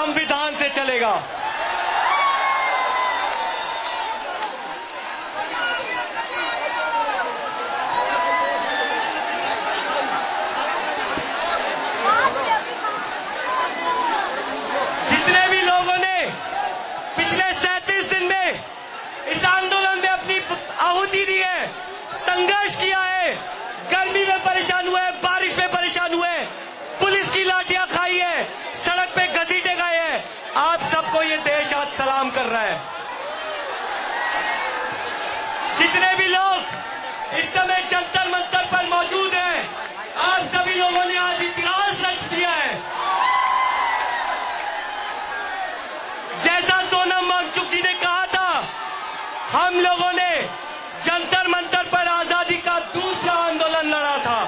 संविधान से चलेगा। जितने भी लोगों ने पिछले 37 दिन में इस आंदोलन में अपनी आहुति दी है, संघर्ष किया है, गर्मी में परेशान हुए, बारिश में परेशान हुए, पुलिस की लाठियां खाई है, सड़क पे घसीटे गए हैं, आप सबको ये देश आज सलाम कर रहा है। जितने भी लोग इस समय जंतर मंतर पर मौजूद हैं, आप सभी लोगों ने आज इतिहास रच दिया है। जैसा सोनम वांगचुक जी ने कहा था, हम लोगों ने जंतर मंतर पर आजादी का दूसरा आंदोलन लड़ा था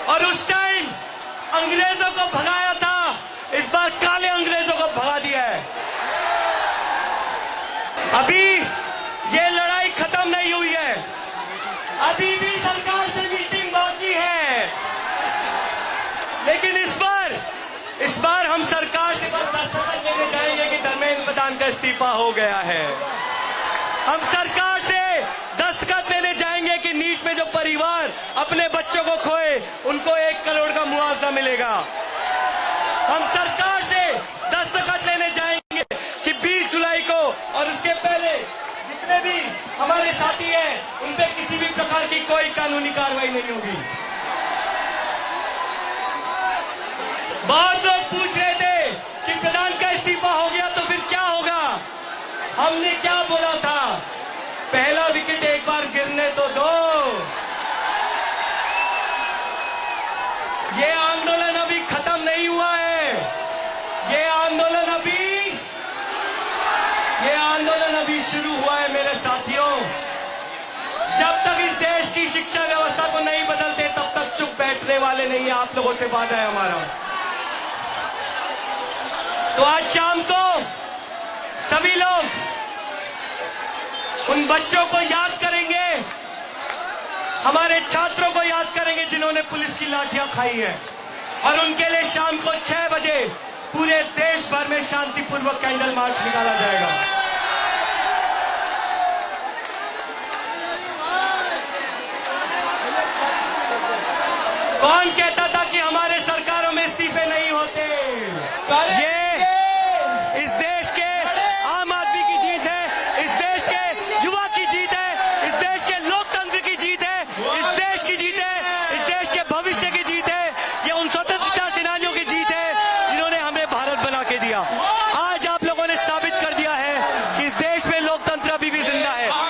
और उस टाइम अंग्रेजों को भगाया था, इस बार काले अंग्रेजों को भगा दिया है। अभी ये लड़ाई खत्म नहीं हुई है, अभी भी सरकार से मीटिंग बाकी है, लेकिन इस बार हम सरकार से बस दस्तखत लेने जाएंगे कि धर्मेंद्र प्रधान का इस्तीफा हो गया है। हम सरकार से दस्तखत लेने जाएंगे कि नीट में जो परिवार अपने बच्चों को खोए उनको 1 करोड़ का मुआवजा मिलेगा। हम सरकार से दस्तखत लेने जाएंगे कि 20 जुलाई को और उसके पहले जितने भी हमारे साथी हैं उन पे किसी भी प्रकार की कोई कानूनी कार्रवाई नहीं होगी। बहुत लोग पूछ रहे थे कि प्रधान का इस्तीफा हो गया तो फिर क्या होगा। हमने क्या बोला था, पहला विकेट एक बार गिरने तो दो। ये आंदोलन अभी खत्म नहीं हुआ है, ये आंदोलन अभी शुरू हुआ है मेरे साथियों। जब तक इस देश की शिक्षा व्यवस्था को नहीं बदलते तब तक चुप बैठने वाले नहीं है, आप लोगों से वादा है हमारा। तो आज शाम को सभी लोग उन बच्चों को याद करेंगे, हमारे छात्रों को याद करेंगे जिन्होंने पुलिस की लाठियां खाई है, और उनके लिए शाम को 6 बजे पूरे देश भर में शांतिपूर्वक कैंडल मार्च निकाला जाएगा। कौन कहता था कि हमारे सरकारों में इस्तीफे नहीं होते? ये इस देश के आम आदमी की जीत है, इस देश के युवा की जीत है, इस देश के लोकतंत्र की जीत है, इस देश की जीत है, इस देश के भविष्य की जीत है। ये उन स्वतंत्रता सेनानियों की जीत है जिन्होंने हमें भारत बना के दिया।